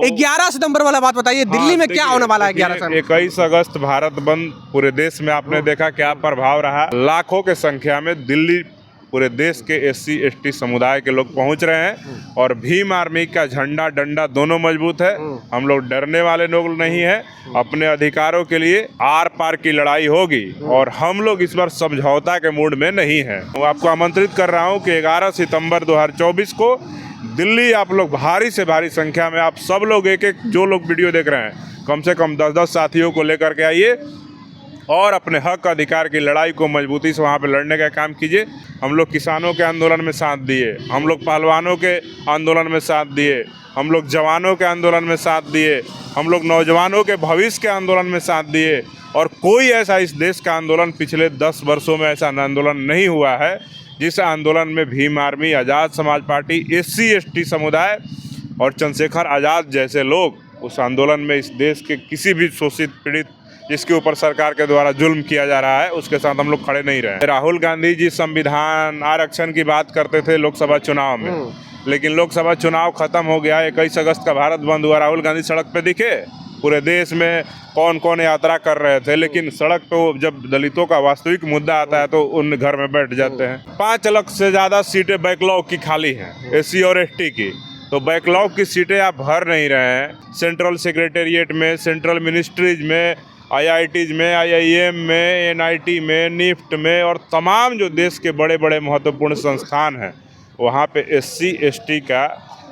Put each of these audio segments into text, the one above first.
11 सितंबर वाला बात बताइए, दिल्ली में क्या होने वाला है 11 सितंबर? 21 अगस्त भारत बंद पूरे देश में आपने देखा क्या प्रभाव रहा। लाखों के संख्या में दिल्ली पूरे देश के SC ST समुदाय के लोग पहुंच रहे हैं और भीम आर्मी का झंडा डंडा दोनों मजबूत है। हम लोग डरने वाले लोग नहीं हैं। अपने अधिकारों के लिए आर पार की लड़ाई होगी और हम लोग इस बार समझौता के मूड में नहीं हैं। मैं आपको आमंत्रित कर रहा हूं कि 11 सितंबर 2024 को दिल्ली आप लोग भारी से भारी संख्या में, आप सब लोग एक जो लोग वीडियो देख रहे हैं, कम से कम 10-10 साथियों को लेकर के आइए और अपने हक अधिकार की लड़ाई को मजबूती से वहाँ पे लड़ने का काम कीजिए। हम लोग किसानों के आंदोलन में साथ दिए, हम लोग पहलवानों के आंदोलन में साथ दिए, हम लोग जवानों के आंदोलन में साथ दिए, हम लोग नौजवानों के भविष्य के आंदोलन में साथ दिए। और कोई ऐसा इस देश का आंदोलन पिछले 10 वर्षों में ऐसा आंदोलन नहीं हुआ है जिस आंदोलन में भीम आर्मी, आज़ाद समाज पार्टी, SC ST समुदाय और चंद्रशेखर आज़ाद जैसे लोग उस आंदोलन में इस देश के किसी भी शोषित पीड़ित जिसके ऊपर सरकार के द्वारा जुल्म किया जा रहा है उसके साथ हम लोग खड़े नहीं रहे। राहुल गांधी जी संविधान आरक्षण की बात करते थे लोकसभा चुनाव में, लेकिन लोकसभा चुनाव खत्म हो गया। 21 अगस्त का भारत बंद हुआ, राहुल गांधी सड़क पे दिखे। पूरे देश में कौन कौन यात्रा कर रहे थे, लेकिन सड़क पे जब दलितों का वास्तविक मुद्दा आता है तो उन घर में बैठ जाते हैं। 5 लाख से ज़्यादा सीटें बैकलॉग की खाली हैं SC और ST की, तो बैकलॉग की सीटें आप भर नहीं रहे हैं। सेंट्रल सेक्रेटेरिएट में, सेंट्रल मिनिस्ट्रीज में, IITs में, IIM में, NIT में, NIFT में और तमाम जो देश के बड़े बड़े महत्वपूर्ण संस्थान हैं वहाँ पे SC ST का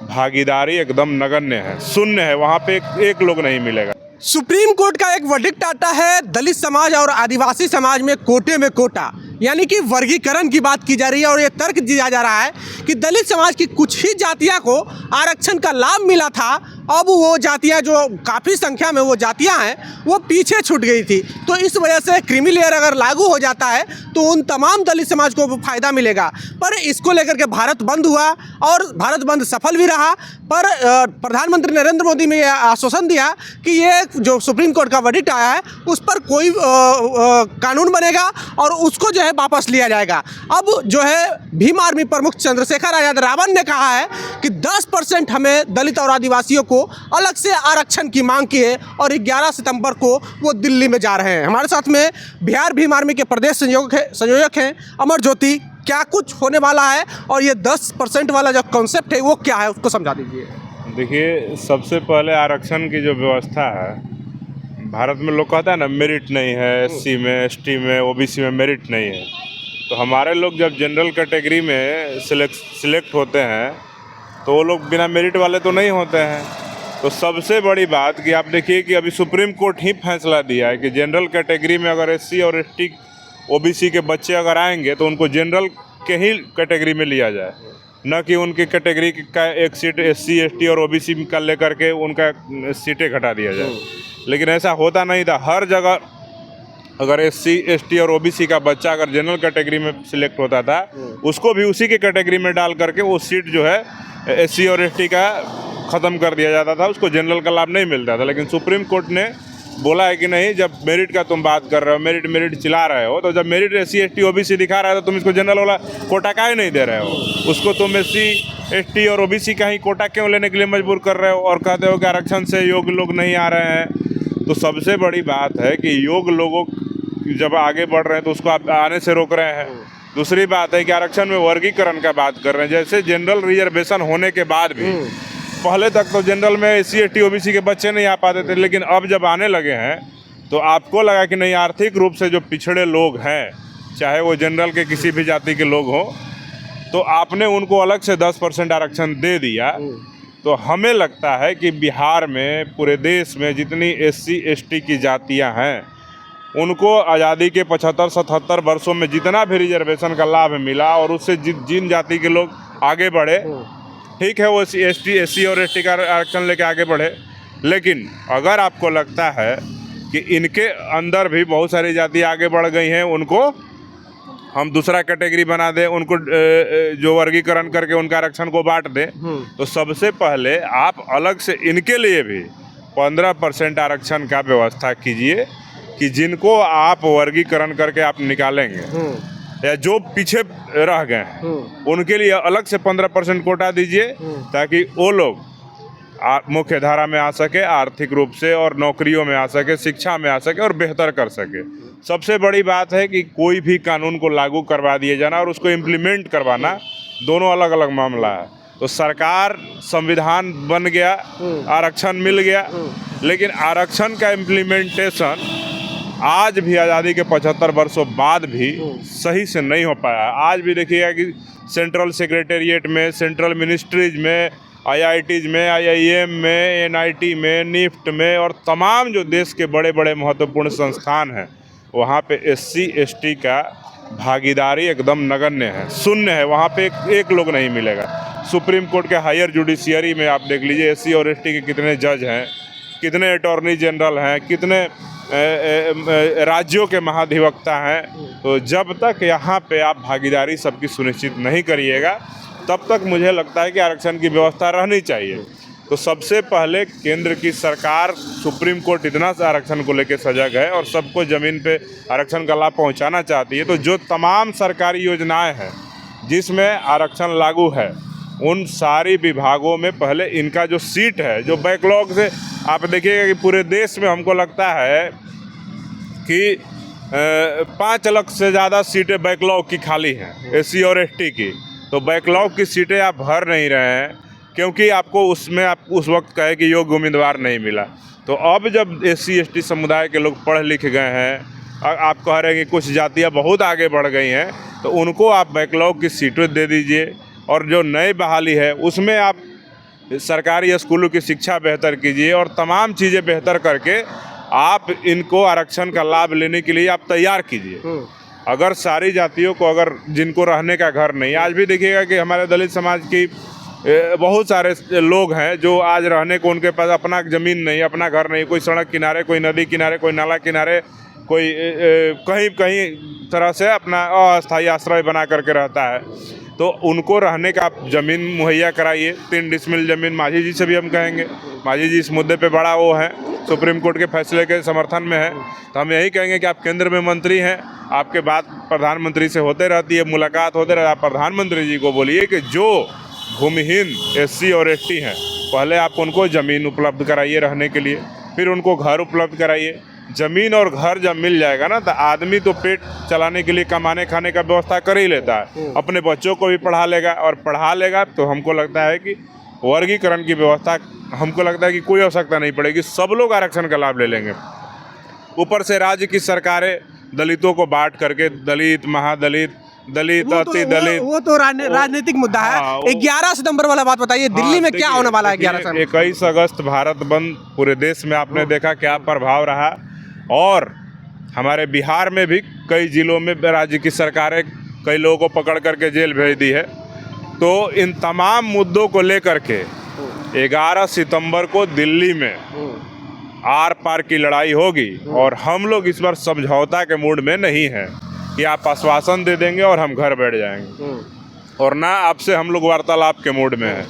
भागीदारी एकदम नगण्य है, शून्य है। वहाँ पे एक लोग नहीं मिलेगा। सुप्रीम कोर्ट का एक वर्डिक्ट आता है, दलित समाज और आदिवासी समाज में कोटे में कोटा, यानी कि वर्गीकरण की बात की जा रही है और ये तर्क दिया जा रहा है कि दलित समाज की कुछ ही जातियां को आरक्षण का लाभ मिला था, अब वो जातियां जो काफ़ी संख्या में वो जातियां हैं वो पीछे छूट गई थी। तो इस वजह से क्रीमी लेयर अगर लागू हो जाता है तो उन तमाम दलित समाज को फ़ायदा मिलेगा। पर इसको लेकर के भारत बंद हुआ और भारत बंद सफल भी रहा। पर प्रधानमंत्री नरेंद्र मोदी ने यह आश्वासन दिया कि ये जो सुप्रीम कोर्ट का वर्डिक्ट आया है उस पर कोई कानून बनेगा और उसको जो है वापस लिया जाएगा। अब जो है भीम आर्मी प्रमुख चंद्रशेखर आज़ाद रावण ने कहा है कि 10% हमें दलित और आदिवासियों को अलग से आरक्षण की मांग की है और 11 सितंबर को वो दिल्ली में जा रहे हैं। हमारे साथ में बिहार भीम आर्मी के प्रदेश संयोजक हैं अमर ज्योति। क्या कुछ होने वाला है और ये 10% वाला जो कॉन्सेप्ट है वो क्या है, उसको समझा दीजिए। देखिए, सबसे पहले आरक्षण की जो व्यवस्था है भारत में, लोग कहता है ना मेरिट नहीं है, SC में, ST में, OBC में मेरिट नहीं है। तो हमारे लोग जब जनरल कैटेगरी में सिलेक्ट होते हैं तो वो लोग बिना मेरिट वाले तो नहीं होते हैं। तो सबसे बड़ी बात कि आप देखिए कि अभी सुप्रीम कोर्ट ही फैसला दिया है कि जनरल कैटेगरी में अगर SC और ST OBC के बच्चे अगर आएंगे तो उनको जनरल के ही कैटेगरी में लिया जाए, न कि उनकी कैटेगरी का एक सीट SC ST और OBC का लेकर के उनका सीटें घटा दिया जाए। लेकिन ऐसा होता नहीं था। हर जगह अगर SC ST और OBC का बच्चा अगर जनरल कैटेगरी में सिलेक्ट होता था उसको भी उसी के कैटेगरी में डाल करके वो सीट जो है SC और ST का ख़त्म कर दिया जाता था, उसको जनरल का लाभ नहीं मिलता था। लेकिन सुप्रीम कोर्ट ने बोला है कि नहीं, जब मेरिट का तुम बात कर रहे हो, मेरिट चिल्ला रहे हो, तो जब मेरिट SC ST OBC दिखा रहा है तो तुम इसको जनरल वाला कोटा काहे नहीं दे रहे हो? उसको तुम SC ST और OBC का ही कोटा क्यों लेने के लिए मजबूर कर रहे हो और कहते हो कि आरक्षण से योग्य लोग नहीं आ रहे हैं? तो सबसे बड़ी बात है कि योग्य लोगों जब आगे बढ़ रहे हैं तो उसको आप आने से रोक रहे हैं। दूसरी बात है कि आरक्षण में वर्गीकरण का बात कर रहे हैं। जैसे जनरल रिजर्वेशन होने के बाद भी पहले तक तो जनरल में SC ST OBC के बच्चे नहीं आ पाते थे, लेकिन अब जब आने लगे हैं तो आपको लगा कि नहीं, आर्थिक रूप से जो पिछड़े लोग हैं, चाहे वो जनरल के किसी भी जाति के लोग हों, तो आपने उनको अलग से 10% आरक्षण दे दिया। तो हमें लगता है कि बिहार में, पूरे देश में जितनी SC ST की जातियाँ हैं उनको आज़ादी के 75-77 वर्षों में जितना भी रिजर्वेशन का लाभ मिला और उससे जिन जाति के लोग आगे बढ़े, ठीक है, वो SC और ST का आरक्षण लेके आगे बढ़े। लेकिन अगर आपको लगता है कि इनके अंदर भी बहुत सारी जाति आगे बढ़ गई हैं, उनको हम दूसरा कैटेगरी बना दें, उनको जो वर्गीकरण करके उनका आरक्षण को बांट दें, तो सबसे पहले आप अलग से इनके लिए भी 15% आरक्षण का व्यवस्था कीजिए कि जिनको आप वर्गीकरण करके आप निकालेंगे या जो पीछे रह गए हैं उनके लिए अलग से 15% कोटा दीजिए, ताकि वो लोग मुख्य धारा में आ सके, आर्थिक रूप से, और नौकरियों में आ सके, शिक्षा में आ सके और बेहतर कर सके। सबसे बड़ी बात है कि कोई भी कानून को लागू करवा दिए जाना और उसको इम्प्लीमेंट करवाना दोनों अलग अलग मामला है। तो सरकार, संविधान बन गया, आरक्षण मिल गया, लेकिन आरक्षण का इम्प्लीमेंटेशन आज भी आज़ादी के 75 वर्षों बाद भी सही से नहीं हो पाया। आज भी देखिएगा कि सेंट्रल सेक्रेटेरिएट में, सेंट्रल मिनिस्ट्रीज में, IITs में, IIM में, NIT में, निफ्ट में और तमाम जो देश के बड़े बड़े महत्वपूर्ण संस्थान हैं, वहाँ पे SC ST का भागीदारी एकदम नगण्य है, शून्य है। वहाँ पे एक लोग नहीं मिलेगा। सुप्रीम कोर्ट के हायर जुडिशियरी में आप देख लीजिए SC और ST के कितने जज हैं, कितने अटॉर्नी जनरल हैं, कितने राज्यों के महाधिवक्ता हैं। तो जब तक यहाँ पे आप भागीदारी सबकी सुनिश्चित नहीं करिएगा, तब तक मुझे लगता है कि आरक्षण की व्यवस्था रहनी चाहिए। तो सबसे पहले केंद्र की सरकार, सुप्रीम कोर्ट इतना सा आरक्षण को लेकर सजग है और सबको ज़मीन पे आरक्षण का लाभ पहुंचाना चाहती है। तो जो तमाम सरकारी योजनाएं हैं जिसमें आरक्षण लागू है, उन सारी विभागों में पहले इनका जो सीट है, जो बैकलॉग से आप देखिएगा कि पूरे देश में हमको लगता है कि 5 लाख से ज़्यादा सीटें बैकलॉग की खाली हैं, SC और ST की। तो बैकलॉग की सीटें आप भर नहीं रहे हैं क्योंकि आपको उसमें आप उस वक्त कहे कि योग्य उम्मीदवार नहीं मिला। तो अब जब SC ST समुदाय के लोग पढ़ लिख गए हैं, आप कह रहे हैं कि कुछ जातियाँ बहुत आगे बढ़ गई हैं, तो उनको आप बैकलॉग की सीटें दे दीजिए और जो नई बहाली है उसमें आप सरकारी स्कूलों की शिक्षा बेहतर कीजिए और तमाम चीज़ें बेहतर करके आप इनको आरक्षण का लाभ लेने के लिए आप तैयार कीजिए। अगर सारी जातियों को, अगर जिनको रहने का घर नहीं, आज भी देखिएगा कि हमारे दलित समाज की बहुत सारे लोग हैं जो आज रहने को उनके पास अपना ज़मीन नहीं, अपना घर नहीं, कोई सड़क किनारे, कोई नदी किनारे, कोई नाला किनारे, कोई कहीं कहीं तरह से अपना अस्थायी आश्रय बना करके रहता है। तो उनको रहने का आप ज़मीन मुहैया कराइए। 3 डिसमिल ज़मीन मांझी जी से भी हम कहेंगे, मांझी जी इस मुद्दे पे बड़ा वो है, सुप्रीम कोर्ट के फैसले के समर्थन में है। तो हम यही कहेंगे कि आप केंद्र में मंत्री हैं, आपके बात प्रधानमंत्री से होते रहती है, मुलाकात होते रहती है। आप प्रधानमंत्री जी को बोलिए कि जो भूमिहीन SC और ST हैं, पहले आप उनको ज़मीन उपलब्ध कराइए रहने के लिए, फिर उनको घर उपलब्ध कराइए। ज़मीन और घर जब मिल जाएगा ना, तो आदमी तो पेट चलाने के लिए, कमाने खाने का व्यवस्था कर ही लेता है, अपने बच्चों को भी पढ़ा लेगा, और पढ़ा लेगा तो हमको लगता है कि वर्गीकरण की व्यवस्था, हमको लगता है कि कोई आवश्यकता नहीं पड़ेगी, सब लोग आरक्षण का लाभ ले लेंगे। ऊपर से राज्य की सरकारें दलितों को बांट करके, दलित, महादलित, दलित, अति दलित, वो तो राजनीतिक मुद्दा है। 11 सितंबर वाला बात बताइए, दिल्ली में क्या होने वाला है 11 सितंबर? 21 अगस्त भारत बंद पूरे देश में आपने देखा क्या प्रभाव रहा, और हमारे बिहार में भी कई जिलों में राज्य की सरकारें कई लोगों को पकड़ करके जेल भेज दी है। तो इन तमाम मुद्दों को लेकर के 11 सितंबर को दिल्ली में आर पार की लड़ाई होगी, और हम लोग इस बार समझौता के मूड में नहीं हैं कि आप आश्वासन दे देंगे और हम घर बैठ जाएंगे, और ना आपसे हम लोग वार्तालाप के मूड में हैं।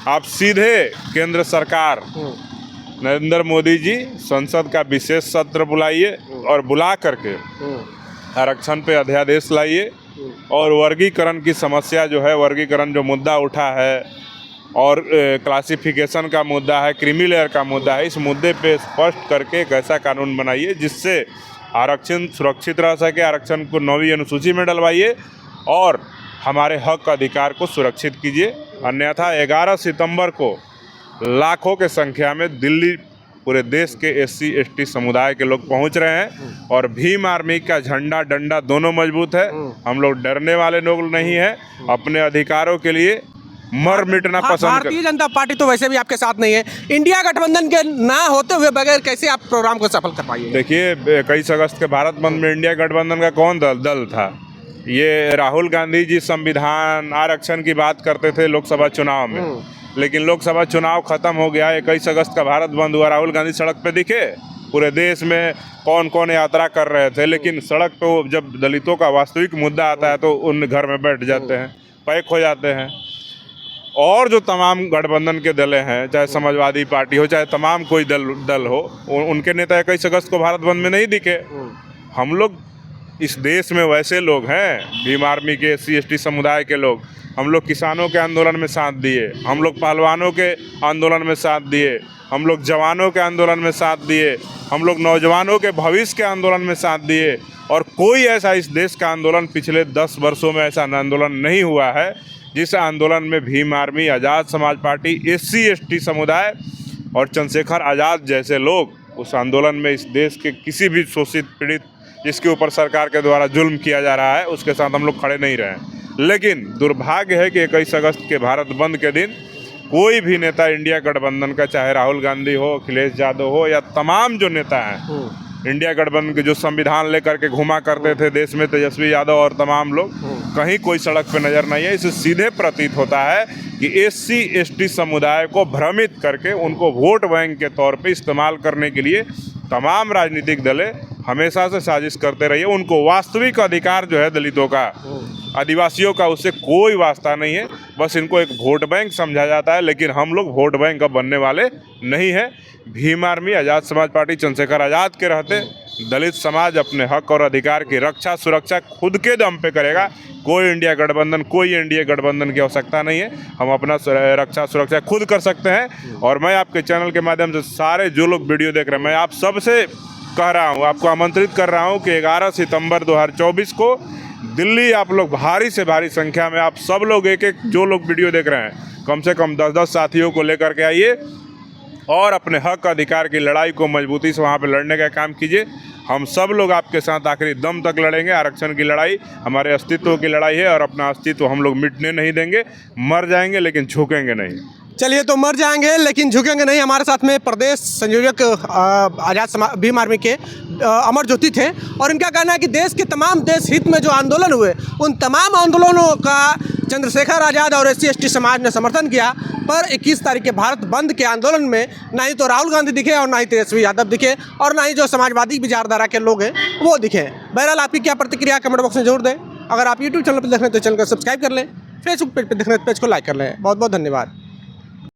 आप सीधे केंद्र सरकार, नरेंद्र मोदी जी, संसद का विशेष सत्र बुलाइए और बुला करके आरक्षण पे अध्यादेश लाइए, और वर्गीकरण की समस्या जो है, वर्गीकरण जो मुद्दा उठा है, और क्लासिफिकेशन का मुद्दा है, क्रीमी लेयर का मुद्दा है, इस मुद्दे पे स्पष्ट करके एक ऐसा कानून बनाइए जिससे आरक्षण सुरक्षित रह सके। आरक्षण को 9वीं अनुसूची में डलवाइए और हमारे हक अधिकार को सुरक्षित कीजिए। अन्यथा 11 सितंबर को लाखों के संख्या में दिल्ली, पूरे देश के SC ST समुदाय के लोग पहुंच रहे हैं, और भीम आर्मी का झंडा डंडा दोनों मजबूत है। हम लोग डरने वाले लोग नहीं हैं, अपने अधिकारों के लिए मर मिटना पसंद भारतीय जनता पार्टी तो वैसे भी आपके साथ नहीं है। इंडिया गठबंधन के ना होते हुए बगैर कैसे आप प्रोग्राम को सफल कर पाइए? देखिए, 21 अगस्त के भारत बंद में इंडिया गठबंधन का कौन दल था? ये राहुल गांधी जी संविधान, आरक्षण की बात करते थे लोकसभा चुनाव में, लेकिन लोकसभा चुनाव खत्म हो गया, 21 अगस्त का भारत बंद हुआ, राहुल गांधी सड़क पे दिखे। पूरे देश में कौन कौन यात्रा कर रहे थे, लेकिन सड़क पे जब दलितों का वास्तविक मुद्दा आता है तो उन घर में बैठ जाते हैं, पैक हो जाते हैं। और जो तमाम गठबंधन के दल हैं, चाहे समाजवादी पार्टी हो, चाहे तमाम कोई दल हो, उनके नेता 21 अगस्त को भारत बंद में नहीं दिखे। हम लोग इस देश में वैसे लोग हैं, भीम आर्मी के, SC ST समुदाय के लोग, हम लोग किसानों के आंदोलन में साथ दिए, हम लोग पहलवानों के आंदोलन में साथ दिए, हम लोग जवानों के आंदोलन में साथ दिए, हम लोग नौजवानों के भविष्य के आंदोलन में साथ दिए। और कोई ऐसा इस देश का आंदोलन पिछले 10 वर्षों में ऐसा आंदोलन नहीं हुआ है जिस आंदोलन में भीम आर्मी, आज़ाद समाज पार्टी, SC/ST समुदाय और चंद्रशेखर आज़ाद जैसे लोग उस आंदोलन में इस देश के किसी भी शोषित पीड़ित जिसके ऊपर सरकार के द्वारा जुल्म किया जा रहा है उसके साथ हम लोग खड़े नहीं रहे। लेकिन दुर्भाग्य है कि 21 अगस्त के भारत बंद के दिन कोई भी नेता इंडिया गठबंधन का, चाहे राहुल गांधी हो, अखिलेश यादव हो या तमाम जो नेता हैं इंडिया गठबंधन के जो संविधान लेकर के घुमा करते थे देश में, तेजस्वी यादव और तमाम लोग, कहीं कोई सड़क पे नज़र नहीं है। इससे सीधे प्रतीत होता है कि SC/ST समुदाय को भ्रमित करके उनको वोट बैंक के तौर पे इस्तेमाल करने के लिए तमाम राजनीतिक दलें हमेशा से साजिश करते रही है। उनको वास्तविक अधिकार जो है दलितों का, आदिवासियों का, उससे कोई वास्ता नहीं है। बस इनको एक वोट बैंक समझा जाता है, लेकिन हम लोग वोट बैंक अब बनने वाले नहीं है। भीम आर्मी, आज़ाद समाज पार्टी, चंद्रशेखर आज़ाद के रहते दलित समाज अपने हक और अधिकार की रक्षा सुरक्षा खुद के दम पे करेगा। कोई इंडिया गठबंधन की आवश्यकता नहीं है। हम अपना रक्षा सुरक्षा खुद कर सकते हैं। और मैं आपके चैनल के माध्यम से सारे जो लोग वीडियो देख रहे हैं, मैं आप सबसे कह रहा हूँ, आपको आमंत्रित कर रहा हूँ कि 11 सितंबर 2024 को दिल्ली आप लोग भारी से भारी संख्या में आप सब लोग एक जो लोग वीडियो देख रहे हैं कम से कम 10-10 साथियों को लेकर के आइए और अपने हक अधिकार की लड़ाई को मजबूती से वहाँ पे लड़ने का काम कीजिए। हम सब लोग आपके साथ आखिरी दम तक लड़ेंगे। आरक्षण की लड़ाई हमारे अस्तित्व की लड़ाई है और अपना अस्तित्व हम लोग मिटने नहीं देंगे। मर जाएंगे लेकिन झुकेंगे नहीं। चलिए, तो मर जाएंगे लेकिन झुकेंगे नहीं। हमारे साथ में प्रदेश संयोजक आज़ाद भीम आर्मी के अमर ज्योति थे और इनका कहना है कि देश के तमाम देश हित में जो आंदोलन हुए उन तमाम आंदोलनों का चंद्रशेखर आज़ाद और SC/ST समाज ने समर्थन किया, पर 21 तारीख के भारत बंद के आंदोलन में ना ही तो राहुल गांधी दिखे और ना ही तेजस्वी यादव दिखे और ना ही जो समाजवादी विचारधारा के लोग हैं वो दिखे। बहरहाल आपकी क्या प्रतिक्रिया कमेंट बॉक्स में जरूर दें। अगर आप YouTube चैनल पर देख रहे हैं तो चैनल को सब्सक्राइब कर लें, फेसबुक पेज पर देख रहे हैं तो पेज को लाइक कर लें। बहुत बहुत धन्यवाद।